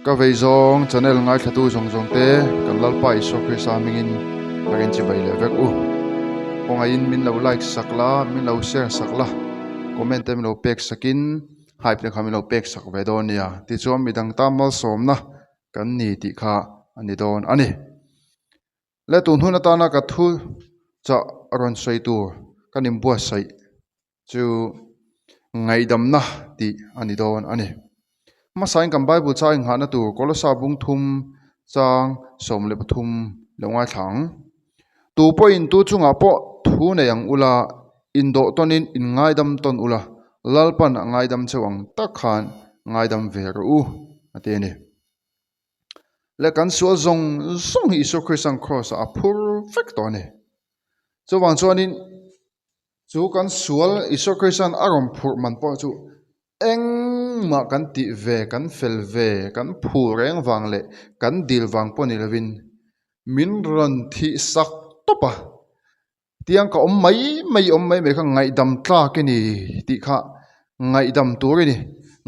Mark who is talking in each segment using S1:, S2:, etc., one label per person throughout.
S1: ka veizong channel ngai thatu jong jong te kan lalpa iso Christ amingin lagen chi bai levek u kongain min lo like sakla min lo share sakla comment min lo pek sakin hype ne khamin lo pek sak ve don ya ti chom midang tamal somna kan ni ti kha ani don ani le tun huna ta na ka thu cha ron sei tu kanim bua sei chu ngai dam na ti ani don ani ma sain kam bible chaing hana tu kolosa bung thum chang som le pathum longai thang tu point tu chunga po thu ne yang ula indo tonin in ngai dam ton ula lalpan ngai dam chawang takhan ngai dam ver u ate ni le kan sual zong song hi so Christian cross a perfect one chu wang chuanin chu kan sual iso Christian arom phur man po chu eng ma kan ti ve kan fel ve kan phu reng wang le kan dil wang po ni lovin min ron thi sak topa tiang ka om mai me kha ngai dam tla ke ni ti kha ngai dam tur ni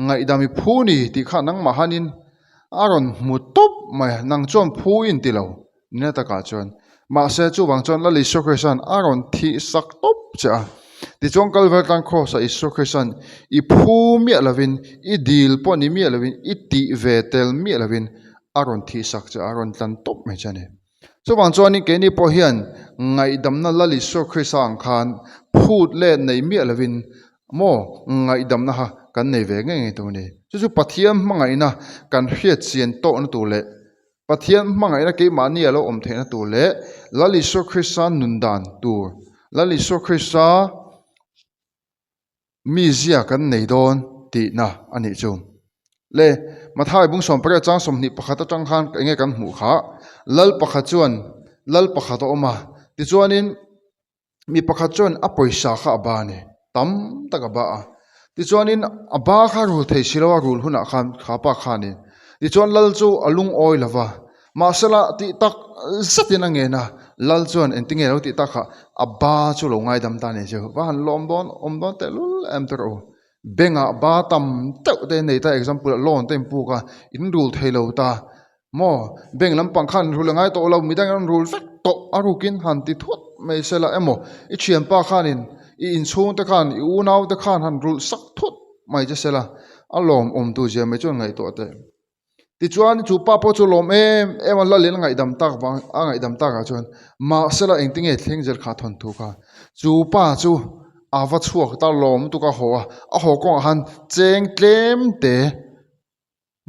S1: ngai dam i phu ni ti kha nang ma hanin aron mu top mai nang chon phu in ti lo ni ta ka chon ma se chu wang chon la li so Christian aron thi sak top cha ti chong kalver tang cross a iso Christian i phu mi alavin i dil po ni mi alavin i ti ve tel mi alavin aron thi sak cha aron tlan top me chane so wang chuan ke ni po hian ngai dam na lali so Christian khan phut le nei mi alavin mo ngai dam na ha kan nei ve nge to ni chu pathiam mangai na kan hriat chian to na tu le pathiam mangai na ke mani alo om the na tu le lali so Christian nundan tu lali so Christian mi zia kan nei don ti na ani chu le mathai bung som pra chang som ni pakhat atang khan nge kan hmu kha lal pakhat chuan lal pakhat oma ti chuanin mi pakhat chuan a poisa kha ba ni tam taka ba a ti chuanin a ba kha rul thei silawa rul huna khan kha pa khani ti chuan lal chu alung oi lawa masala ti tak zatina nge na lal chuan entinge lo ti takha abba chu lo ngai dam ta ne chu wa han lom don om don te lul am tro benga ba tam te te nei ta example lon tem pu ka in rul thailo ta mo beng lam pang khan rul ngai to lo midang rul fek to arukin han ti thot mai sela emo I chiam pa khanin I in chung te khan I unaw te khan han rul sak thot mai je sela alom om tu je mai chu ngai to te ti chuan chu pa po chu lom em la len ngai dam tak wang a ngai dam tak a chuan ma sela engtinge thleng zel kha thon thu kha chu pa chu awa chuak ta lom tu ka ho a ho ko han cheng tlem te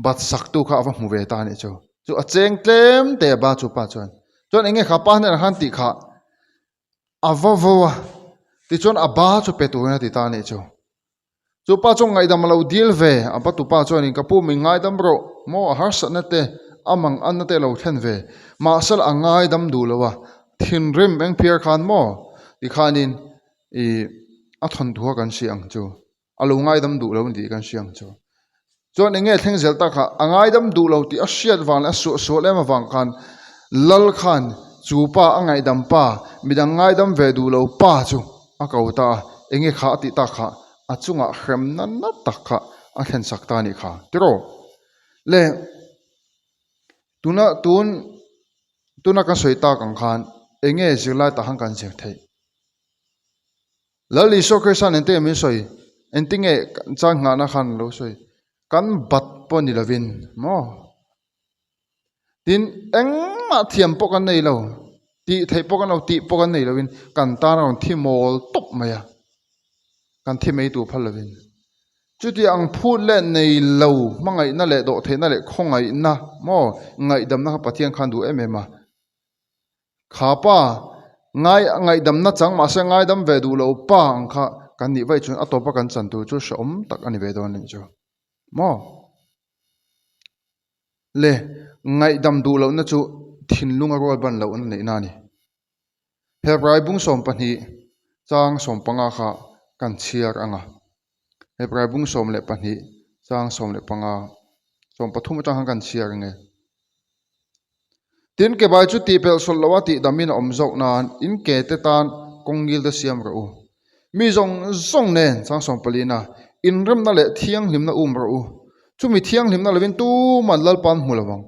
S1: bat sak tu kha awa mu ve ta ni chu a cheng tlem te ba chu pa chuan enge kha pa ne han ti kha awa vowa ti chuan aba chu pe tu na ti ta ni chu pa chong ngai dam lo dil ve apa tu pa chuan in kapu mi ngai dam ro mo har sa na te amang an na te lo thlen ve ma sal angai dam du lowa thin rim eng phiar khan mo ti khanin I a thon thua kan siang chu alo ngai dam du lo ni kan siang chu chuan enge thleng zel ta kha angai dam du lo ti a hriat wang a su le ma wang khan lal khan chu pa angai dam pa midang ngai dam ve du lo pa chu a kauta enge kha ti ta kha achunga hrem nan na takha a thlen sakta ni kha tro le tuna ka soita kang khan enge zila ta hang kan jek thei lali so Christian ente min soi entinge chang nga na khan lo soi kan bat po ni lovin mo tin eng ma thiam po kan nei lo ti thei po kan lo ti po kan nei lovin kan ta ron thi mol top maya kan thi mei tu phal lovin chuti ang phut le nei lo mangai na le do the na le khongai na mo ngai dam na pathian khan du emema kha pa ngai dam na chang ma se ngai dam ve du lo pa ang kha kan ni vai chun atopa kan chan tu chu som tak ani ve don ni chu mo le ngai dam du lo na chu thin lunga rol ban lo an nei na ni Hebrai bung som pani chang som panga kha kan chiar anga Hebrai bung som le pani chang som le panga som pathum chang kan chiar nge tin ke bai chu ti pel sol lawati damin om zok nan in ke te tan kongil da siam ro mi zong nen chang som palina in rem na le thiang lim na ro chumi thiang hlim na lovin tu man lal pan hmu lawang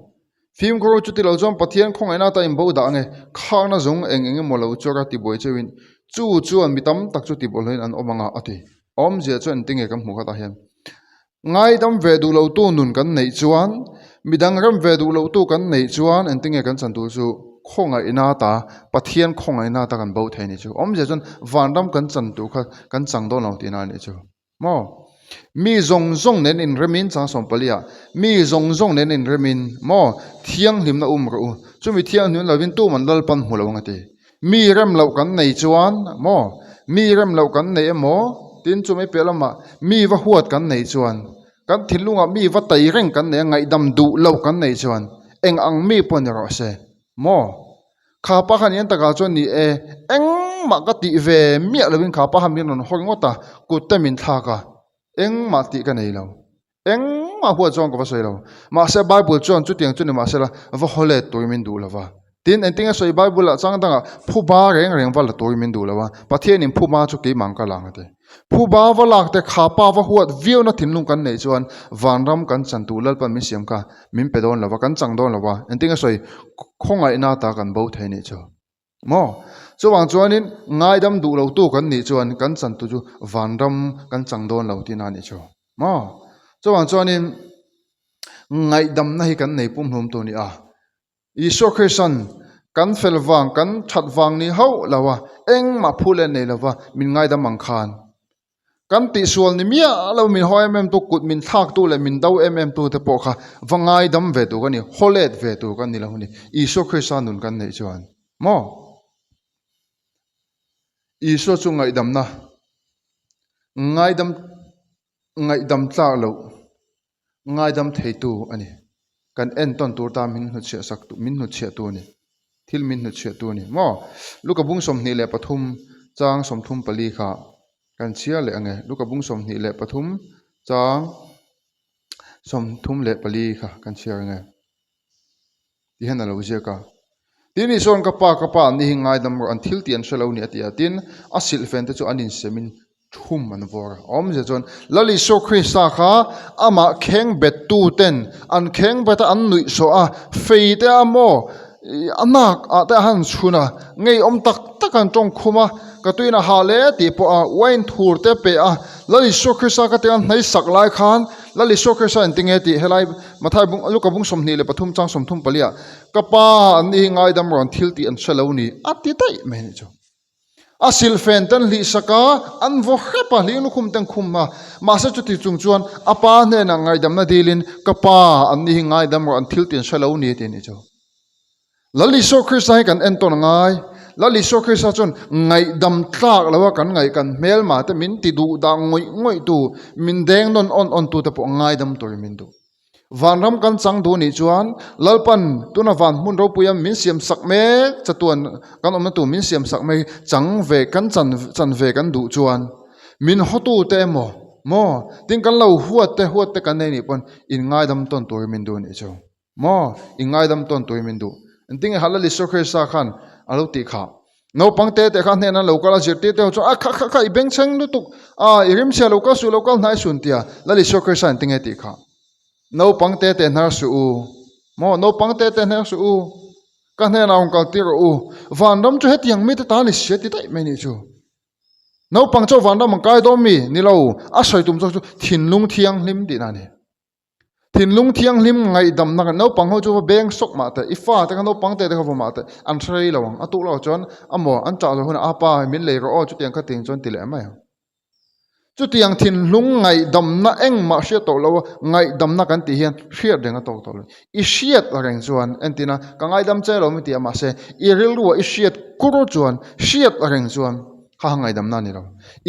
S1: phim koro chu ti lo jom pathian khong aina ta im bo da nge khang na zong eng mo lo chora ti boi chewin chu an mitam tak chu ti bol hin an omanga ati om je chu an tinge kam mu kha ta hian ngai dam ve du lo tu nun kan nei chuan midang ram ve du lo tu kan nei chuan an tinge kan chan tu chu khong a ina ta pathian khong a ina ta kan bo thai ni chu om je chon van ram kan chan tu kha kan chang do lo ti na ni chu mo mi zong nen in remin chang som palia mi zong nen in remin mo thiang hlim na ro u chu mi thiang hlim lovin tu man dal pan hu lo ngati mi rem lo kan nei chuan mo mi rem lo kan nei mo tin chu mai pelama mi wa huat kan nei chuan kan thilunga mi wa tai reng kan nei ngai dam du lo kan nei chuan eng ang mi pon ro se mo kha pa khan yan taka chuan ni eng ma ka ti ve mi lovin kha pa ham min non hol ngota kut ta min tha ka eng ma ti ka nei lo eng ma huat chong ka va soi lo ma se bible chuan chu tiang chu ni ma se la va hole toy min du lova tin en tinga soi bible la chang danga phu ba reng wal toy min du lawa pathian in phu ma chu ke mang ka lang ate phu ba wa lak te kha pa wa huat view na thin lung kan nei chuan van ram kan chan tu lal pan mi siam ka min pe don lawa kan chang don lawa en tinga soi khongai na ta kan bo thai ni chu mo chuwang chuanin ngai dam du lo tu kan ni chuan kan chan tu chu van ram kan chang don lo ti na ni chu mo chuwang chuanin ngai dam na hi kan nei pum hlom tu ni a Iso Christian kan felwang kan thatwang ni ho lawa eng ma phule nei lawa min ngai da mangkhan kan ti sual ni mia lo min hoi tu kut min thak tu le min dau tu te po kha wangai dam ve tu kan ni holet ve tu kan ni lo ni Iso Christian nun kan nei chuan mo Iso chu ngai dam na ngai dam tla lo ngai dam thei tu ani kan en ton tur ta min hu che sak tu min hu che tu ni thil min hu che tu ni mo luka bung som ni le pathum chang som thum pali kha kan chia le ange luka bung som ni le pathum chang som thum le pali kha kan chia ange ti han lo je ka tin ison ka pa ni hingai dam ro an thil tian shalo ni atia tin asil fen te chu anin semin thum an vor om je chon lali so khrista kha ama kheng bet tu ten an kheng beta an nui so a feite amo anak ata han chuna ngei om tak takan tong khuma ka tuina hale ti po a wine thur te pe a lali so khrista ka te an nei sak lai khan lali so khrista an tinge ti helai mathai bung alu ka bung som ni le pathum chang som thum palia kapa ni ngai dam ron thil ti an shalo ni ati tai me ni cho asil fen tan li saka an vo khrepa li nu khum tang khum ma sa chu ti chung chuan apa ne na ngai dam na dilin kapa an ni ngai dam ron thil tin shalo ni te ni cho lali so khrista kan en ton ngai lali so khrista chon ngai dam tlak lawa kan ngai kan mel ma te min ti du da ngoi tu min deng non on tu te po ngai dam tor min du van ram kan chang du ni chuan lalpan tuna van mun ro puyam min siam sak me chatuan kan om na tu min siam sak me chang ve kan chan ve kan du chuan min hotu te mo tin kan lo huat te kan nei ni pon in ngai dam ton tur min du ni chu mo in ngai dam ton tur min du ting halali so khrisa khan alo ti kha no pangte te khan ne na local jirti te chu a kha i beng chang lu tuk a irim se local nai sun tia lali so khrisa ting e ti kha no pangte te na su u mo no pangte te na su u ka ne na ong kal ti ro u van dam chu het yang mi te ta li se ti tai me ni chu no pang chu van dam kai do mi ni lo a soi tum chu thin lung thiang lim di na ni thin lung thiang lim ngai dam na no pang ho chu beng sok ma te ifa te no pang te ka ma te an threi lawang atu lo chon amo an cha zo huna apa min le ro o chu tiang ka ting chon ti le mai chu tiang thin lung ngai dam na eng ma hria to lo ngai dam na kan ti hian hria denga to lo I hriat la reng chuan entina ka ngai dam che lo mi ti ama se I ril ru I hriat kuru chuan hriat la reng chuan kha ngai dam na ni lo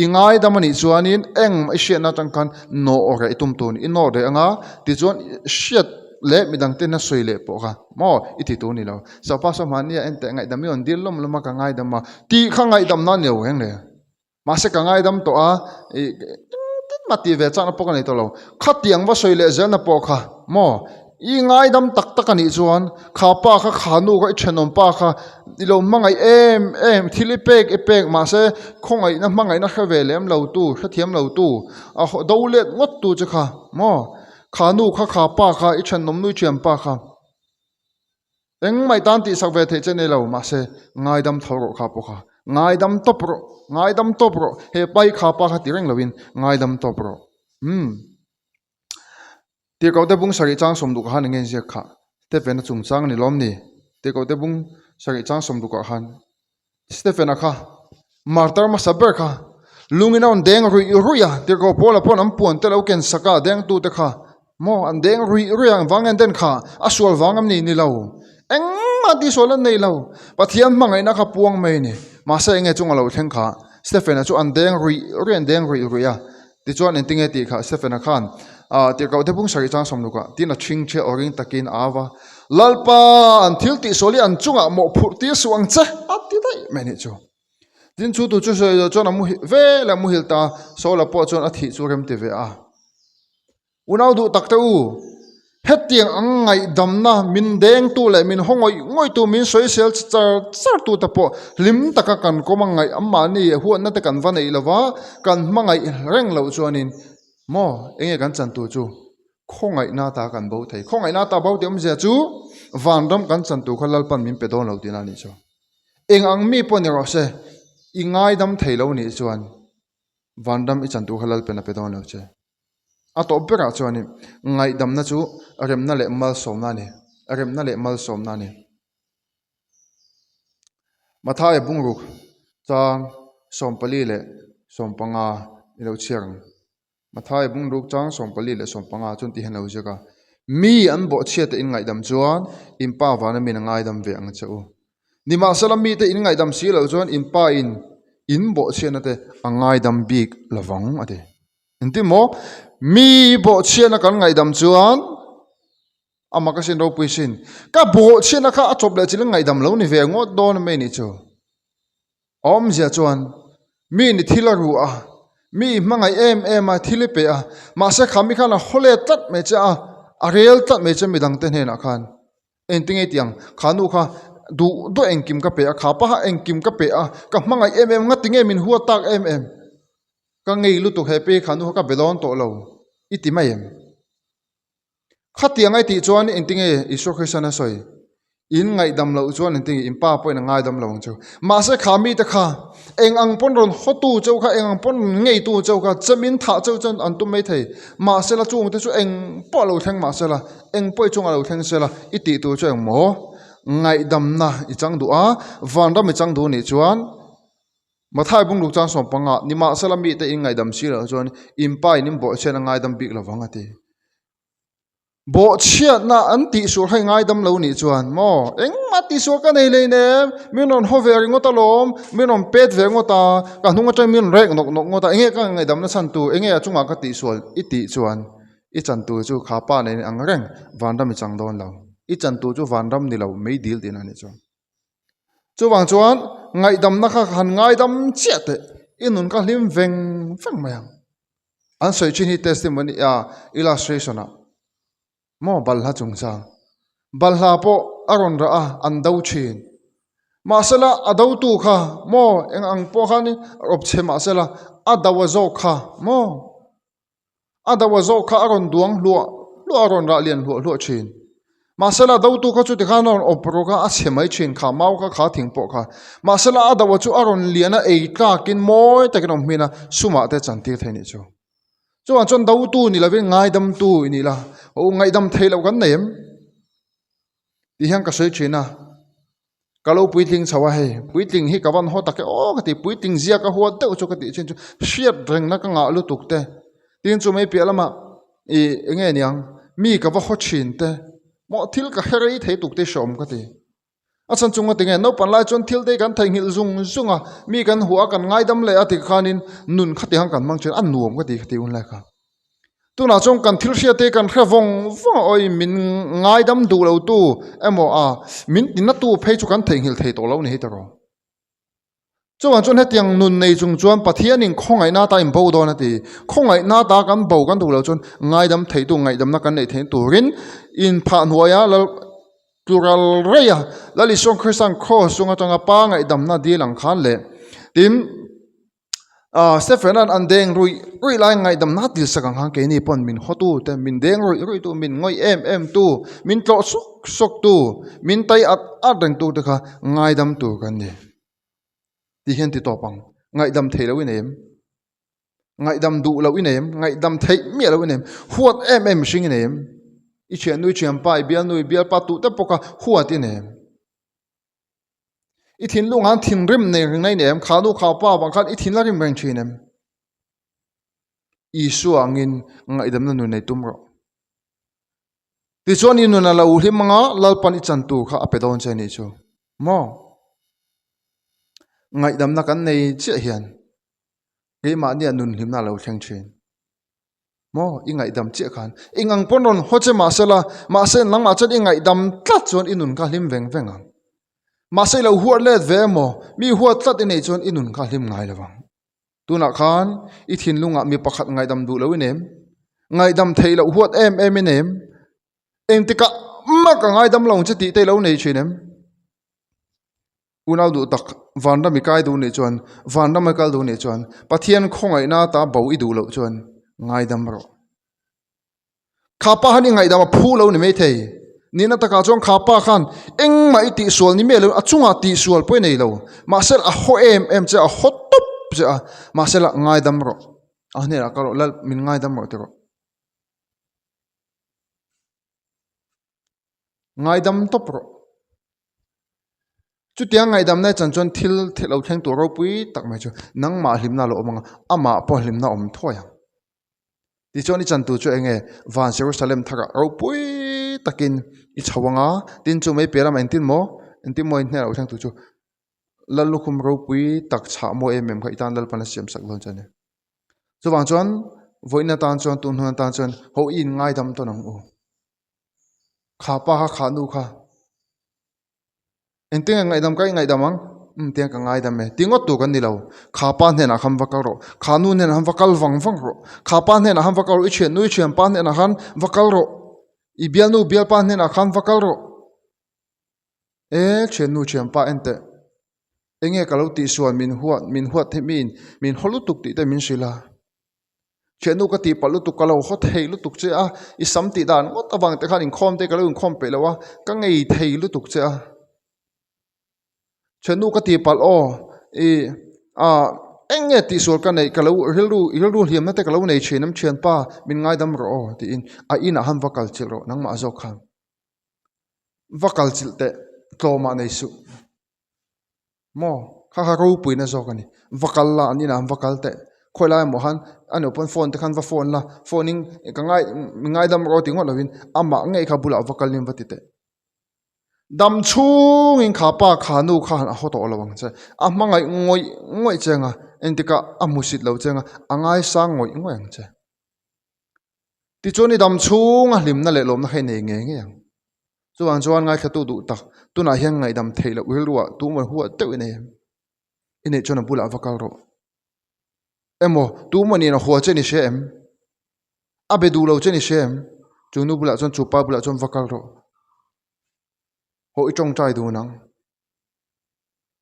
S1: I ngai dam ani chuanin eng I hriat na tang kan no ore itum tu ni no de anga ti chuan hriat le midang te na soi le po kha mo I ti tu ni lo so pa so man ya ente ngai dam yon dil lom loma ka ngai dam ma ti kha ngai dam na ni ho heng le ma se ka ngai dam to a mati ve chana poka nei to lo khatiang wa soile zana po kha mo I ngai dam tak ani chuan kha pa kha khanu ga thenom pa kha ilo mangai em thilipek epek ma se khongai na mangai na kha velem lo tu khathiam lo tu a dolet ngot tu cha kha mo khanu kha pa kha I than nom nu chiam pa kha eng mai tan ti sak ve the chen lo ma se ngai dam thoro kha po kha ngai dam top ro he pai kha pa kha ti reng lovin ngai dam top ro ti ko te bung sari chang som du kha ngen je kha te pen chung chang ni lom ni ti ko te bung sari chang som du ka han Stephen kha martar ma saber kha lungina on deng ruya ti ko pola pon am puan te lo ken saka deng tu te kha mo an deng ruya wangen den kha aswal wangam ni lo eng ma ti solan nei lo pathian mangai na kha puang mai ni ma sa enge chung lo thleng kha Stephen chu an deng deng ruya ti chuan en tinge ti kha Stephen khan ti ko te bung sari chang som du ka ti na thing che oring takin awa lalpa an thil ti soli an chunga mo phur ti suang che ati dai meni chu tin chu tu chu so chon amu ve la mu hilta sola po chon athi chu rem ti ve a unau du takte u hetiang angai damna min deng tu le min hongoi ngoi tu min soi sel char tu ta po lim taka kan komangai amma ni huan na te kan vanei lova kan mangai reng lo chuanin mo enge kan chan tu chu khongai na ta kan bo thei khongai na ta bo tem je chu vandam kan chan tu khalal pan min pe don lo tin ani chu eng ang mi pon ro se ingai dam thei lo ni chuan vandam I chan tu khalal pe na pe don lo che a to pera chuani ngai dam na chu rem na le mal som na ni mathai bungruk chang sompali le sompanga ilo chiang mathai bungruk chang sompali le sompanga chun ti hen lo jeka mi an bo chiat in ngai dam chuan in pa wana min ngai dam ve ang cheu nima salam mi te in ngai dam si lo chuan in pa in bo chian ate angai dam big lawang ate inti mo mi bo chian kan ngai dam chuan amakasin ro puisin ka bo chian kha a chop le chil ngai dam lo ni ve ngot don me ni chu om zia chuan mi ni thilaru a mi mangai em a thilipe a ma se khami khana hole tat me cha a real tat me cha midang te hna khan enting e tiang khanu kha du engkim ka pe a kha pa engkim ka pe a ka mangai em ngating min huwa tak em ka ngei lu tu happy khanu ka belon to lo iti mai em khatiang ai ti chuan enting e iso khrisana soi in ngai dam lo chuan enting in pa point ngai dam lo chu ma se khami ta kha eng ang pon ron hotu chau kha eng ang pon ngei tu chau kha chamin tha chau chan an tu mai thei ma se la chung te chu eng po lo theng ma se la eng poi chung lo theng se la iti tu chu eng mo ngai dam na I chang du a van dam I chang du ni chuan mathai bung luk chang som panga nima salami te in ngai dam si lo chuan in pa in bo chen ngai dam big lo wanga ti bo chiat na an ti sur hai ngai dam lo ni chuan mo eng ma ti sur ka nei le ne minon hover ngota lom minon pet ve ngota ka hnunga chai min rek nok ngota enge ka ngai dam na san tu enge achunga ka ti sual iti chuan I chan tu chu kha pa nei ang reng van dam I chang don lo I chan tu chu van dam ni lo mei dil tin ani chu chu wang chuan ngai dam na kha han ngai dam chiate inun ka hlim veng mayang an soi chin hi testimony illustration a mo balha chungcha balha po aron ra a an dau chin masala adau tu kha mo eng ang po khani op che masala adawa zo kha mo adawa zo kha aron duang lu aron ra lian lu chin masala dau tu kha chu ti khan on opro kha a chemai chin kha mau kha thing po kha masala adawa chu aron liana ei ka kin moi takinom mina suma te chanti thaini chu chuan chon dau tu ni lovin ngai dam tu ni la o ngai dam theilo kan nem ti hang ka sei china kalau puiting chawa he puiting hi kawan ho take o ka ti puiting zia ka huat te chu ka ti chin chu shiat reng na ka nga lu tuk te tin chu mai pialama enge niang mi ka wa ho chin te mo thil ka herei thei tuk te shom ka ti asan chunga tinge no pan lai chon thil te kan thai ngil zunga mi kan huwa kan ngai dam le ati khanin nun khati hang kan mang chen an nuam ka ti khati un lai kha tu na chong kan thil sia te kan khavong oi min ngai dam du lo tu emo min tin na tu phei chu kan thai ngil thei to lo ni ta ro chuan chon hetiang nun nei chung chuan pathianin khongai na ta im bo do na ti khongai na ta kan bo kan du lo chon ngai dam thei tu ngai dam na kan nei thei turin in pha nuaya la plural reya lali song christian cross sunga tanga pa ngai dam na di lang khan le tim Stephen an deng rui lai ngai dam na til sakang hang ke ni pon min hotu te min deng rui tu min ngoi em tu min tlo sok tu min tai at deng tu te kha ngai dam tu kan ni ti hian ti to pang ngai dam thei lo in em ngai dam du lo in em ngai dam thei mi lo in em huat em sing in em i chen nui chen pa i bial pa tu te poka huat in em i thin lung han thin rim ne ring nai nem kha nu kha pa bang khan i thin la rim reng thin em isu angin ngai dam na nu nei tum ro ti chon in na la u hlim nga lal pan i chan tu kha apedon che ni chu mo ngai dam na kan nei che hian ke ma ni anun hlim na lo theng thin mo i ngai dam che khan ingang ponon ho che ma se nang ma chan i ngai dam tlat chon inun ka hlim veng venga ma se lo huat let ve mo mi huat tlat i nei chon inun ka hlim ngai lawang tuna khan i thin lunga mi pakhat ngai dam du lo inem ngai dam thei lo huat em inem em tika ma ka ngai dam long che ti te lo nei chinem unau du tak vanda mi kai du nei chuan vanda ma kal du nei chuan pathian khongai na ta bo i du lo chuan ngai dam ro khapa hani ngai dam phu lo ni mai thei nina taka chong khapa khan eng mai ti sual ni me lo achunga ti sual poi nei lo ma sel a ho em che a hot top che a ma sel ngai dam ro a ne ra ka ro lal min ngai dam ro te ro ngai dam top ro chu tiang ngai dam na chan chon thil thelo theng tu ro pui tak mai chu nang ma hlim na lo manga ama po hlim na om thoya ti chon i chan tu chu enge van Jerusalem thaka ro pui takin i chawanga tin chu mai pera man tin mo in ne ro thang tu chu lalu khum ro pui tak cha mo em kha itan dal pan siam sak lon chane chu wang chon voina tan chon tun huan tan chon ho in ngai dam to nang u kha pa kha nu kha enting ngai dam kai ngai damang tiang ka ngai dam me tingot tu kan nilo kha pa ne na kham vakal ro kha nu ne na ham vakal wang ro kha pa ne na ham vakal ro i chen nu chen pa ne na han vakal ro i bial nu bial pa ne na kham vakal ro e chen nu chen pa ente enge kalau ti suan min huat the min holutuk ti te min sila chen nu ka ti palu tu kalau hot hei lu tuk che a i sam ti dan ngot awang te khan in khom te kalau in khom pe lawa ka ngei thei lu tuk che a chen nu ka ti pal o e a enge ti sual ka nei kalau hilru hiam na te kalau nei chenam chen pa min ngai dam ro ti in a ina han vakal chil ro nang ma zo khang vakal chil te tloma nei su mo kha ro pui na zo ka ni vakal la ani na vakal te khoila mo han an open phone te khan va phone la phoning ka ngai dam ro ti ngot lovin ama ngei kha bula vakal nim vati te dam chung in khapa khanu khan a hoto lawang che a mangai ngoi chenga entika amusit lo chenga angai sang ngoi ang che ti choni dam chung a hlim na le lom na khe nei nge yang chuan ngai khatu du tak tuna hiang ngai dam theilo wil ruwa tu mo huwa te ine chona bula vakal ro emo tu mo ni na huwa che ni shem abedu lo che ni shem chunu bula chon chupa bula chon vakal ro ho i chong chai du nang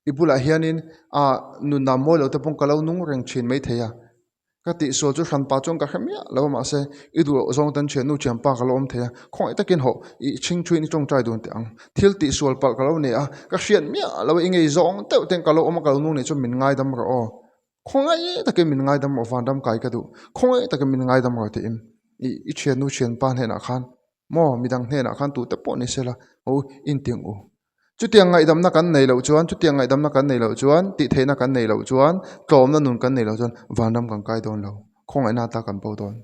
S1: ibula hianin a nu na mo lo te pong kalau nung reng chin mai theya ka ti so chu hran pa chong ka khamya lo ma se i du zong tan chen nu chem pa ka lom theya khoi takin ho i ching chui ni chong chai du te ang thil ti sual pal ka lo ne a ka hrian mia lo ingei zong te ten ka lo om ka nu ne chu min ngai dam ro o khongai takin min ngai dam ro van dam kai ka du khongai takin min ngai dam ro te im i chen nu chen pa ne na khan mo midang ne na khan tu te po ni sela o in ting u chu tiang ngai dam na kan nei lo chuan chu tiang ngai dam na kan nei lo chuan ti theina kan nei lo chuan tlom na nun kan nei lo chuan vanam kan kai don lo khongai na ta kan po don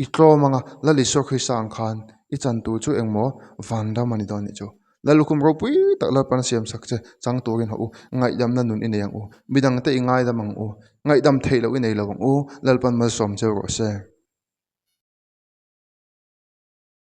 S1: i tlom anga la li so khrisang khan i chan tu chu engmo vandam ani don ni chu la lukum ro pui tak la pan siam sak che chang turin ho ngai dam na nun in yang u midang te ngai dam ang u ngai dam thei lo in nei lo u lal pan ma som che ro se